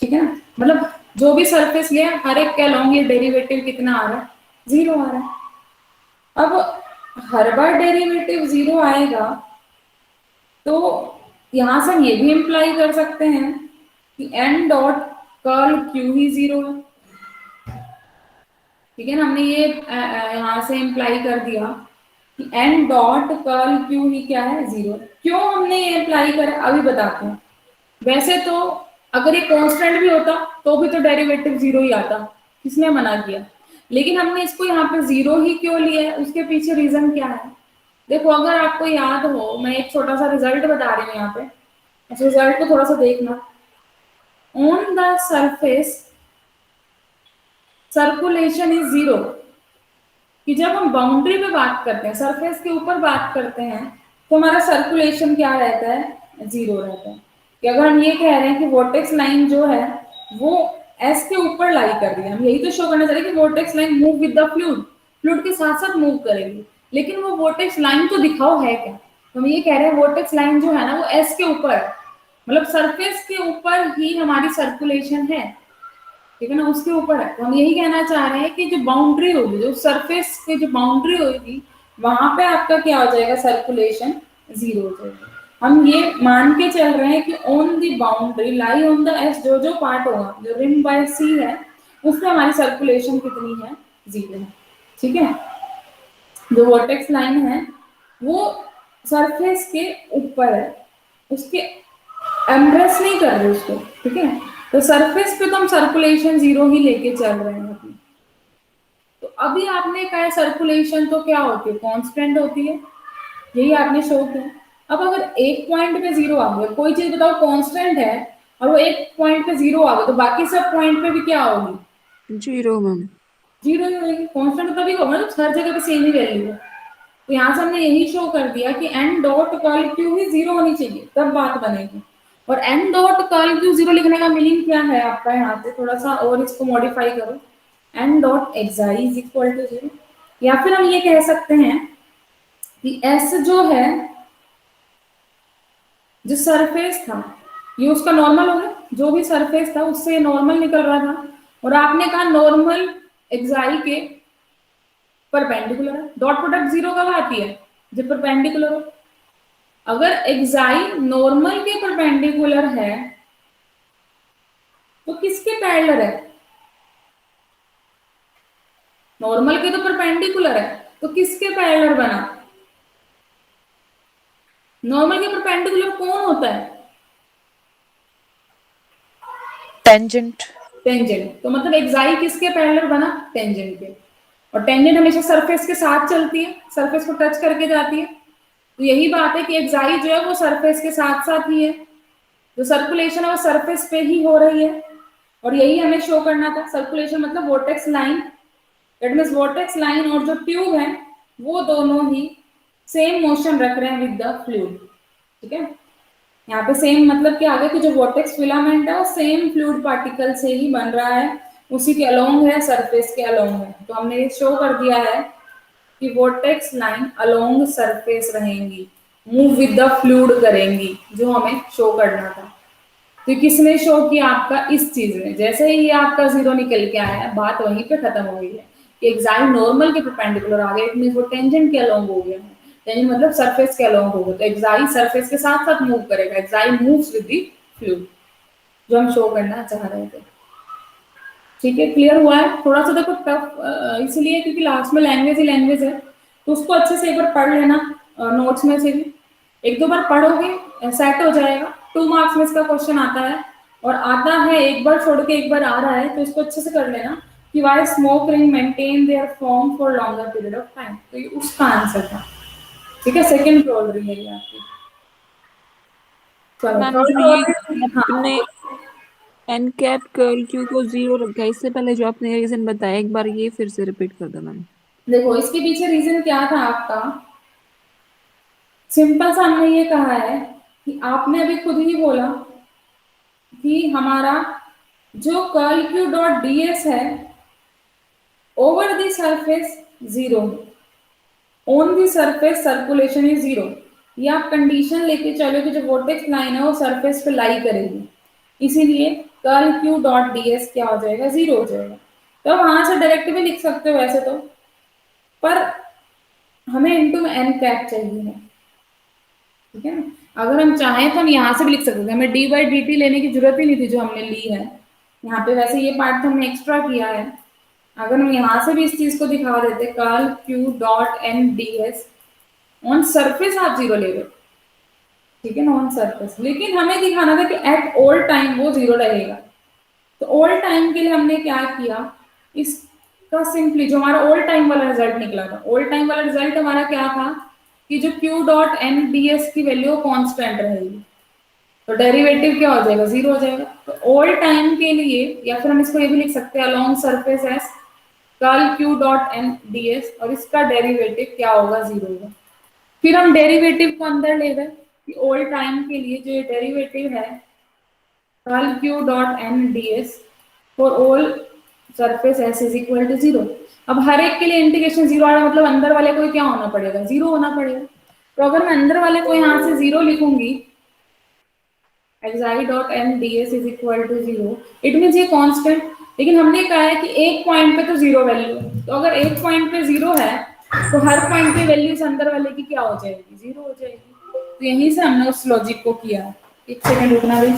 ठीक है ना। मतलब जो भी सरफेस लिया हर एक के अलोंग ये डेरिवेटिव कितना आ रहा है, 0 आ रहा है। अब हर बार डेरिवेटिव 0 आएगा तो यहां से हम ये भी इम्प्लाई कर सकते हैं कि एन डॉट कर्ल क्यू ही 0 है, ठीक है ना। हमने ये यहाँ से इम्प्लाई कर दिया कि एन डॉट कर्ल क्यू ही क्या है, 0। क्यों हमने ये इम्प्लाई करा अभी बताते हैं। वैसे तो अगर ये कांस्टेंट भी होता तो भी तो डेरिवेटिव 0 ही आता, किसने मना किया, लेकिन हमने इसको यहाँ पे 0 ही क्यों लिया है, उसके पीछे रीजन क्या है। देखो अगर आपको याद हो, मैं एक छोटा सा रिजल्ट बता रही हूँ यहाँ पे, इस रिजल्ट को थोड़ा सा देखना। On the surface circulation is 0, कि जब हम बाउंड्री पे बात करते हैं, सरफेस के ऊपर बात करते हैं, तो हमारा सर्कुलेशन क्या रहता है, 0 रहता है। कि अगर हम ये कह रहे हैं कि वोर्टेक्स लाइन जो है वो एस के ऊपर लाई कर रही है, हम यही तो शो करना चाह रहे हैं कि vortex line move with the fluid, fluid के साथ साथ मूव करेगी, लेकिन वो वोर्टेक्स लाइन तो दिखाओ है क्या। तो हम ये कह रहे हैं वोर्टेक्स लाइन जो है ना वो एस के ऊपर है, मतलब सरफेस के ऊपर ही हमारी सर्कुलेशन है, ठीक है ना, उसके ऊपर है। तो हम यही कहना चाह रहे हैं कि जो बाउंड्री होगी, जो सरफेस की जो बाउंड्री होगी, वहां पे आपका क्या हो जाएगा, सर्कुलेशन जीरो हो जाएगा। हम ये मान के चल रहे हैं कि on the boundary lie on the S, जो जो पार्ट होगा जो रिम बाय सी है उसमें हमारी सर्कुलेशन कितनी है, जीरो है, ठीक है। जो वर्टेक्स लाइन है वो सरफेस के ऊपर है, उसके एम्ब्रेस नहीं कर रहे उसको, ठीक है। तो सरफेस पे तो हम सर्कुलेशन जीरो ही लेके चल रहे हैं अपनी। तो अभी आपने कहा सर्कुलेशन तो क्या होती है, कांस्टेंट होती है, यही आपने शो किया। अब अगर एक पॉइंट पे जीरो आ गया, कोई चीज बताओ कांस्टेंट है और वो एक पॉइंट पे जीरो आ गया, तो बाकी सब पॉइंट पे भी क्या होगी, जीरो मैम। जीरो ही होगी। कांस्टेंट तभी होगा ना हर जगह पे सेम ही वैल्यू है। तो यहाँ से हमने यही शो कर दिया कि एन डॉट कर्ल क्यू ही जीरो होनी चाहिए, तब बात बनेगी। और n dot curl q zero लिखने का मीनिंग क्या है आपका, यहाँ से थोड़ा सा और इसको मॉडिफाई करो, n dot xi is equal to zero. या फिर हम ये कह सकते हैं कि एस जो है, जो सरफेस था ये उसका नॉर्मल हो गया, जो भी सरफेस था उससे नॉर्मल निकल रहा था, और आपने कहा नॉर्मल एक्साई के परपेंडिकुलर है। डॉट प्रोडक्ट जीरो कब आती है, जब परपेंडिकुलर हो। अगर एक्साई नॉर्मल के परपेंडिकुलर है तो किसके पैरेलल है, नॉर्मल के तो परपेंडिकुलर है, तो किसके पैरेलल बना, नॉर्मल के परपेंडिकुलर कौन होता है, टेंजेंट। टेंजेंट। तो मतलब एक्साई किसके पैरेलल बना, टेंजेंट के। और टेंजेंट हमेशा सरफेस के साथ चलती है, सरफेस को टच करके जाती है। तो यही बात है कि एक्साई जो है वो सरफेस के साथ साथ ही है, जो सर्कुलेशन है वो सरफेस पे ही हो रही है। और यही हमें शो करना था, सर्कुलेशन मतलब vortex line, that means vortex line और जो ट्यूब है वो दोनों ही सेम मोशन रख रहे हैं विद द फ्लूइड, ठीक है। यहाँ पे सेम मतलब क्या आ गया कि जो वोर्टेक्स फिलामेंट है वो सेम फ्लूइड पार्टिकल से ही बन रहा है, उसी के अलोंग है, सरफेस के अलोंग है। तो हमने ये शो कर दिया है कि वोर्टेक्स लाइन अलोंग सरफेस रहेंगी, मूव विद द फ्लूइड करेंगी, जो हमें शो करना था। तो किसने शो किया आपका, इस चीज में। जैसे ही ये आपका जीरो निकल के आया है, बात वहीं पे खत्म हो गई है कि एक्साई नॉर्मल के परपेंडिकुलर आ गया, इट मींस वो टेंजेंट के अलोंग हो गया है, टेंजेंट मतलब सरफेस के अलोंग हो गया। तो एक्साई सरफेस के साथ साथ मूव करेगा, एक्साई मूव्स विद द फ्लूइड, जो हम शो करना चाह रहे थे। ठीक है, क्लियर हुआ है। थोड़ा सा देखो टफ इसलिए क्योंकि लास्ट में लैंग्वेज ही लैंग्वेज है, तो उसको अच्छे से एक बार पढ़ लेना, नोट्स में से भी एक दो बार पढ़ोगे सेट हो जाएगा। 2 मार्क्स में इसका क्वेश्चन आता है, और आता है एक बार छोड़ के एक बार आ रहा है, तो इसको अच्छे से कर लेना कि why smoke ring maintain their form for longer period of time. तो ये उसका आंसर था, ठीक है। सेकंड प्रॉब्लम है ये आपकी। चलो मैम थर्ड जो ये प्रॉब्लम, हाँ आपने एन कैप कर्ल क्यू को जीरो रखा है, इससे पहले जो आपने रीजन बताया एक बार ये फिर से रिपीट कर दो मैम। देखो इसके पीछे रीजन क्या था आपका, सिंपल सा हमने ये कहा है कि आपने अभी खुद ही बोला कि हमारा जो कर्ल क्यू डॉट ds है over the surface zero, on the surface circulation is zero. ये आप कंडीशन लेके चलो कि जो वोर्टेक्स लाइन है वो सरफेस पे लाई करेगी, इसीलिए कर्ल क्यू डॉट ds क्या हो जाएगा, जीरो हो जाएगा। तो वहां से डायरेक्ट भी लिख सकते हो वैसे तो, पर हमें इनटू एन कैप चाहिए है, ठीक है ना। अगर हम चाहें तो हम यहाँ से भी लिख सकते थे, हमें डी बाई डी टी लेने की जरूरत ही नहीं थी जो हमने ली है यहाँ पे। वैसे ये पार्ट तो हमने एक्स्ट्रा किया है। अगर हम यहाँ से भी इस चीज को दिखा देते, curl q dot n d s on surface आप जीरो ले रहे हो, ठीक है ना, ऑन सरफेस, लेकिन हमें दिखाना था कि एट ऑल टाइम वो जीरो रहेगा। तो ऑल टाइम के लिए हमने क्या किया, इसका सिंपली जो हमारा ऑल टाइम वाला रिजल्ट निकला था, ऑल टाइम वाला रिजल्ट हमारा क्या था कि जो q dot n d s की वैल्यू कांस्टेंट रहेगी, तो डेरिवेटिव क्या हो जाएगा, जीरो हो जाएगा। तो ऑल टाइम के लिए, या फिर हम इसको ये भी लिख सकते हैं along surface s curl q dot n d s, और इसका डेरिवेटिव क्या होगा, जीरो होगा। फिर हम डेरिवेटिव को अंदर ले गए कि ऑल टाइम के लिए जो ये डेरिवेटिव है curl q dot n ds for all surface s is equal to 0। अब हर एक के लिए इंटीग्रेशन 0 आ रहा है, मतलब अंदर वाले को क्या होना पड़ेगा, 0 होना पड़ेगा। तो अगर मैं अंदर वाले को यहाँ से 0 लिखूंगी, xi dot n ds is equal to 0, it means ये कांस्टेंट। लेकिन हमने कहा है कि एक पॉइंट पे तो 0 वैल्यू है, तो अगर एक पॉइंट पे 0 है तो हर पॉइंट पे वैल्यू अंदर वाले की क्या हो जाएगी, 0 हो जाएगी। तो यहीं से हमने उस लॉजिक को किया। एक सेकंड रुकना भाई।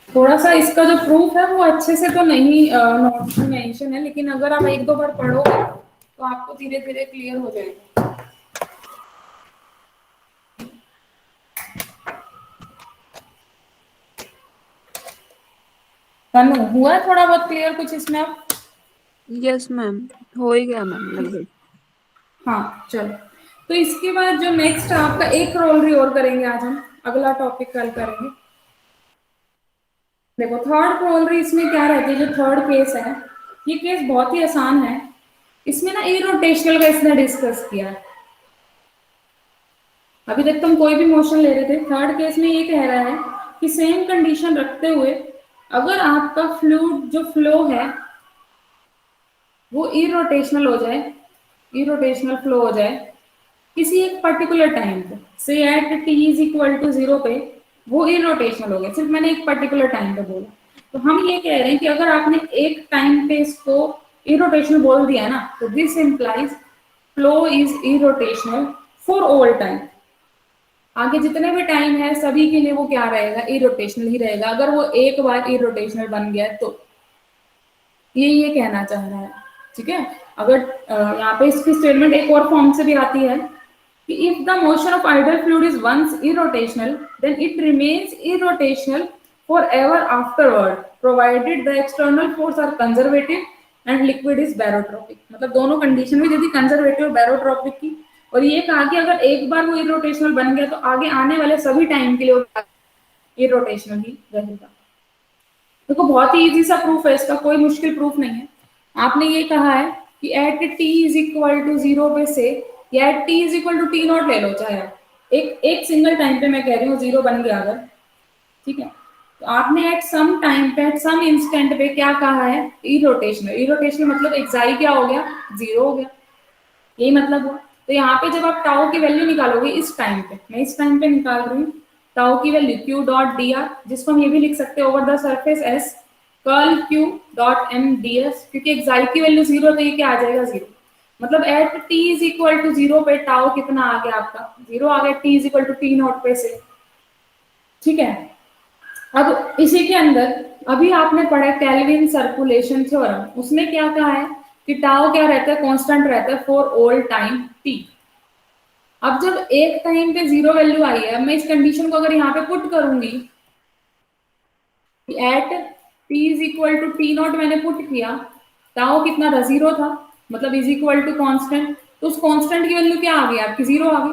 थोड़ा सा इसका जो प्रूफ है वो अच्छे से तो नहीं नोट्स में मेंशन है, लेकिन अगर आप एक दो बार पढ़ोगे तो आपको धीरे धीरे क्लियर हो जाएगा। तनु, हुआ है थोड़ा बहुत क्लियर कुछ इसमें अब? यस मैम, हो ही गया मैम लगभग। हाँ चलो, तो इसके बाद जो नेक्स्ट आपका एक करोलरी और करेंगे आज हम, अगला टॉपिक कल करेंगे। देखो थर्ड करोलरी इसमें क्या रहती है, जो थर्ड केस है ये केस बहुत ही आसान है। इसमें ना इरोटेशनल का इसने डिस्कस किया है। अभी तक तुम कोई भी मोशन ले रहे थे, थर्ड केस में ये कह रहा है कि सेम कंडीशन रखते हुए अगर आपका फ्लूइड जो फ्लो है वो इरोटेशनल हो जाए, इरोटेशनल फ्लो हो जाए किसी एक पर्टिकुलर टाइम पे, से at t is equal to 0 पे वो इरोटेशनल हो गया। सिर्फ मैंने एक पर्टिकुलर टाइम पे बोला। तो हम ये कह रहे हैं कि अगर आपने एक टाइम पे इसको इरोटेशनल बोल दिया ना, तो this implies flow is irrotational for all time. आगे जितने भी टाइम है सभी के लिए वो क्या रहेगा, इरोटेशनल ही रहेगा। अगर वो एक बार इरोटेशनल बन गया तो ये कहना चाह रहा है। ठीक है, अगर यहाँ पे इसकी स्टेटमेंट एक और फॉर्म से भी आती है कि if the motion of ideal fluid is once irrotational then it remains irrotational for ever afterward provided the external force are conservative and liquid is barotropic. मतलब दोनों कंडीशन में यदि कंजर्वेटिव और बैरोट्रोपिक की, और ये कहा कि अगर एक बार वो इरोटेशनल बन गया तो आगे आने वाले सभी टाइम के लिए इरोटेशनल ही रहेगा। देखो बहुत ही इजी सा प्रूफ है इसका, कोई मुश्किल प्रूफ नहीं है। आपने ये कहा है कि at t is equal to 0 पे से, या at t is equal to t naught ले लो, चाहे आप एक सिंगल टाइम पे मैं कह रही हूँ 0 बन गया अगर, ठीक है। तो आपने एट सम टाइम पे, एट सम इंस्टेंट पे क्या कहा है, इरोटेशनल। इरोटेशनल मतलब एक्साई क्या हो गया, 0 हो गया, यही मतलब हुआ। तो यहाँ पे जब आप टाउ की वैल्यू निकालोगे इस टाइम पे, मैं इस टाइम पे निकाल रही हूँ टाउ की value q dot d are, जिसको हम ये भी लिख सकते हैं over the surface s curl q dot m ds, क्योंकि एक्साई की वैल्यू 0 तो ये क्या आ जाएगा 0। मतलब at t is equal to 0 पे टाउ कितना आ गया आपका, 0 आ गया, t is equal to t naught पे से। ठीक है, अब इसी के अंदर अभी आपने पढ़ा केल्विन सर्कुलेशन थ्योरम, उसमें क्या कहा है कि टाउ क्या रहता है, कांस्टेंट रहता है फॉर ऑल टाइम t। अब जब एक टाइम पे 0 वैल्यू आई है, मैं इस कंडीशन को अगर यहाँ पे पुट करूंगी at t is equal to t naught, मैंने पुट किया, टाउ कितना था, 0 था, मतलब इज इक्वल टू कांस्टेंट, तो उस कांस्टेंट की वैल्यू क्या आ गई आपकी, 0 आ गई।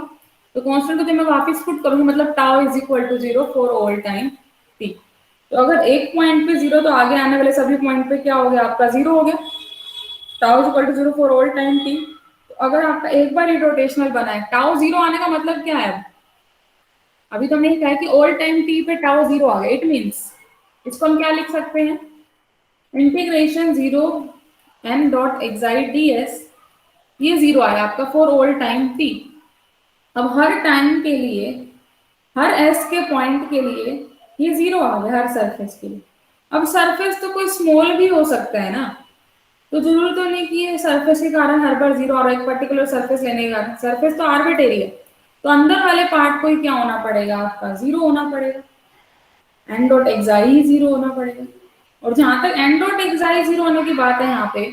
तो कांस्टेंट को जब मैं वापस पुट करूंगी मतलब tau is equal to 0 for all time t। तो अगर एक पॉइंट पे 0 तो आगे आने वाले सभी पॉइंट पे क्या हो गया आपका, 0 हो गया। Tau is equal to 0 for all time t। तो अगर आपका एक बार रोटेशनल बना है, टाउ 0 आने का मतलब क्या है, अभी तो हमने कहा कि ऑल टाइम t पे टाउ 0 आ गया, इट मींस इसको हम क्या लिख सकते हैं, इंटीग्रेशन 0 m डॉट एक्साई ds, ये 0 आया आपका फॉर ऑल टाइम t। अब हर टाइम के लिए, हर s के पॉइंट के लिए ये 0 आ गया, हर सरफेस के लिए। अब सरफेस तो कोई स्मॉल भी हो सकता है ना, तो जरूरत तो नहीं कि ये सरफेस के कारण हर बार 0 और एक पर्टिकुलर सरफेस लेने के कारण, सरफेस तो आर्बिट्रेरी है, तो अंदर वाले पार्ट को ही क्या होना पड़ेगा आपका, 0 होना पड़ेगा, एन डॉट एक्साई 0 होना पड़ेगा। और जहां तक एन डॉट एक्साई 0 होने की बात है यहाँ पे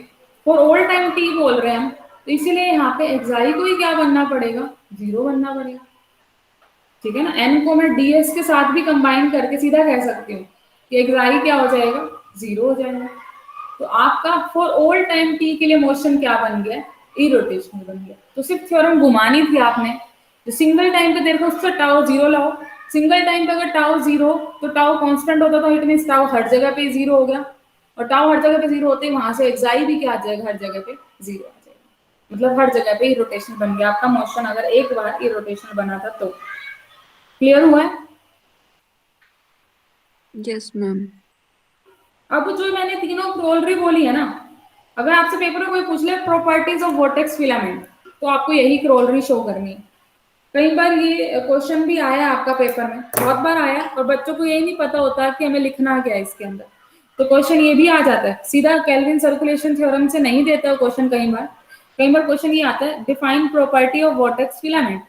फॉर ऑल टाइम t बोल रहे हैं हम, तो इसीलिए यहाँ पे एक्साई को ही क्या बनना पड़ेगा, 0 बनना पड़ेगा। ठीक है ना, n को मैं ds के साथ भी कंबाइन करके सीधा कह सकती हूँ कि एक्साई क्या हो जाएगा, 0 हो जाएगा। तो आपका फॉर ऑल टाइम t के लिए मोशन क्या बन गया, इरोटेशनल बन गया। तो सिर्फ थ्योरम घुमानी थी आपने, तो सिंगल टाइम पे देखो उससे टाउ 0 लाओ, सिंगल टाइम पे अगर टाउ 0 तो टाउ कांस्टेंट होता तो इट मींस टाउ हर जगह पे 0 हो गया, और टाउ हर जगह पे 0 होते ही वहां से एक्साई भी क्या आ जाएगा, हर जगह पे 0 आ जाएगा। मतलब हर जगह पे इरोटेशनल बन गया आपका मोशन, अगर एक बार इरोटेशनल बना था तो। क्लियर हुआ है? Yes ma'am. अब जो मैंने तीनों क्रोलरी बोली है ना, अगर आपसे पेपर में कोई पूछ ले प्रॉपर्टीज ऑफ वोर्टेक्स फिलामेंट, तो आपको यही क्रोलरी शो करनी है। कई बार ये क्वेश्चन भी आया आपका पेपर में, बहुत बार आया, और बच्चों को यही नहीं पता होता कि हमें लिखना क्या है इसके अंदर। तो क्वेश्चन ये भी आ जाता है, सीधा केल्विन सर्कुलेशन थ्योरम से नहीं देता क्वेश्चन। कई बार क्वेश्चन ये आता है, define property of vortex filament.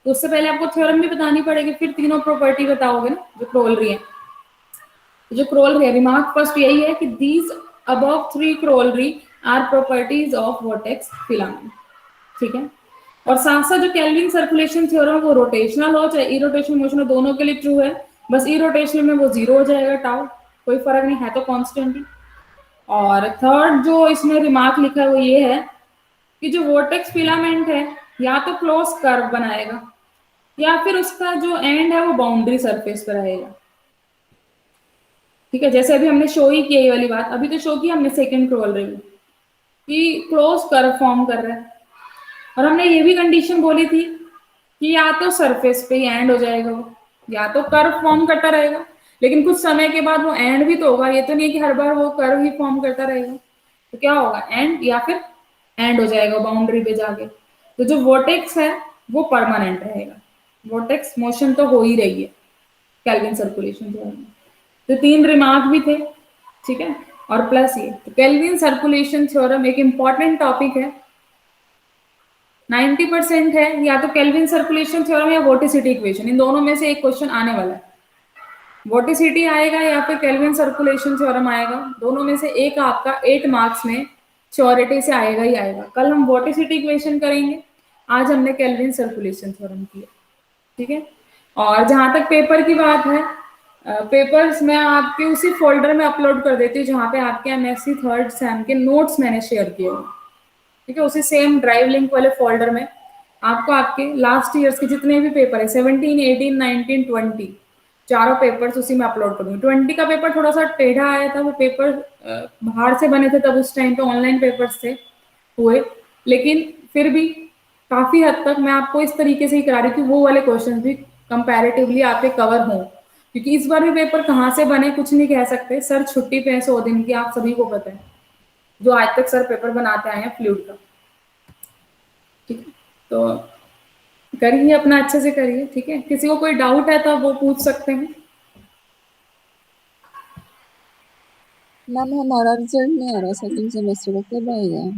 तो उससे पहले आपको थ्योरम भी बतानी पड़ेगी, फिर तीनों प्रॉपर्टी बताओगे ना जो क्रोलरी है। जो क्रोलरी है, रिमार्क फर्स्ट यही है कि these above three corollary are properties of vortex filament. ठीक है। और साथ साथ जो केल्विन सर्कुलेशन थ्योरम, वो रोटेशनल हो चाहे इरोटेशनल मोशन हो, दोनों के लिए ट्रू है। बस इरोटेशनल में वो 0 हो जाएगा टाउ, कोई फर्क नहीं है, तो कांस्टेंट ही। और थर्ड जो इसमें रिमार्क लिखा है वो ये है कि जो वोर्टेक्स फिलामेंट है या तो क्लोज कर्व बनाएगा, या फिर उसका जो एंड है वो बाउंड्री सरफेस पर रहेगा। ठीक है, जैसे अभी हमने शो ही किया ये वाली बात, अभी तो शो किया हमने सेकंड क्रोलरी में कि क्लोज कर्व फॉर्म कर रहा है। और हमने ये भी कंडीशन बोली थी कि या तो सरफेस पे ही एंड हो जाएगा वो, या तो कर्व फॉर्म करता रहेगा, लेकिन कुछ समय के बाद वो एंड भी तो होगा। ये तो नहीं है कि हर बार वो कर्व ही फॉर्म करता रहेगा। तो क्या होगा, एंड या फिर एंड हो जाएगा बाउंड्री पे जाके। तो जो वोर्टेक्स है वो परमानेंट रहेगा। वोर्टेक्स मोशन तो हो ही रही है केल्विन सर्कुलेशन थ्योरम में। तो 3 रिमार्क भी थे। ठीक है, और प्लस ये तो केल्विन सर्कुलेशन थ्योरम एक इंपॉर्टेंट टॉपिक है। 90% है, या तो केल्विन सर्कुलेशन थ्योरम या वोर्टिसिटी इक्वेशन, इन दोनों में से एक क्वेश्चन आने वाला है। वोर्टिसिटी आएगा या फिर केल्विन सर्कुलेशन थ्योरम आएगा, दोनों में से एक आपका 8 मार्क्स में श्योरिटी से आएगा ही आएगा। कल हम वोर्टिसिटी इक्वेशन करेंगे, आज हमने केल्विन सर्कुलेशन थ्योरम किया। ठीक है, और जहां तक पेपर की बात है, पेपर्स मैं आपके उसी फोल्डर में अपलोड कर देती हूँ जहाँ पे आपके एमएससी थर्ड सेम के नोट्स मैंने शेयर किए हुए। ठीक है, उसी सेम ड्राइव लिंक वाले फोल्डर में आपको आपके लास्ट ईयर्स के जितने भी पेपर है 17, 18, 19, 20 चारों पेपर्स उसी में अपलोड करूंगी। 20 का पेपर थोड़ा सा टेढ़ा आया था, वो पेपर बाहर से बने थे, तब उस टाइम पे ऑनलाइन पेपर्स थे हुए, लेकिन फिर भी काफी हद तक मैं आपको इस तरीके से ही करा रही हूँ कि वो वाले क्वेश्चन भी कंपैरेटिवली आपके कवर हों। क्योंकि इस बार भी पेपर कहाँ से बने कुछ नहीं कह सकते, सर छुट्टी पे है 100 दिन की, आप सभी को पता है, जो आज तक सर पेपर बनाते आए हैं फ्लूइड का। ठीक है, तो करिए अपना अच्छे से करिए। ठीक है, किसी को कोई डाउट है तो वो पूछ सकते हैं। मैम हमारा रिजल्ट नहीं आ रहा सेकंड सेमेस्टर का, कब आएगा?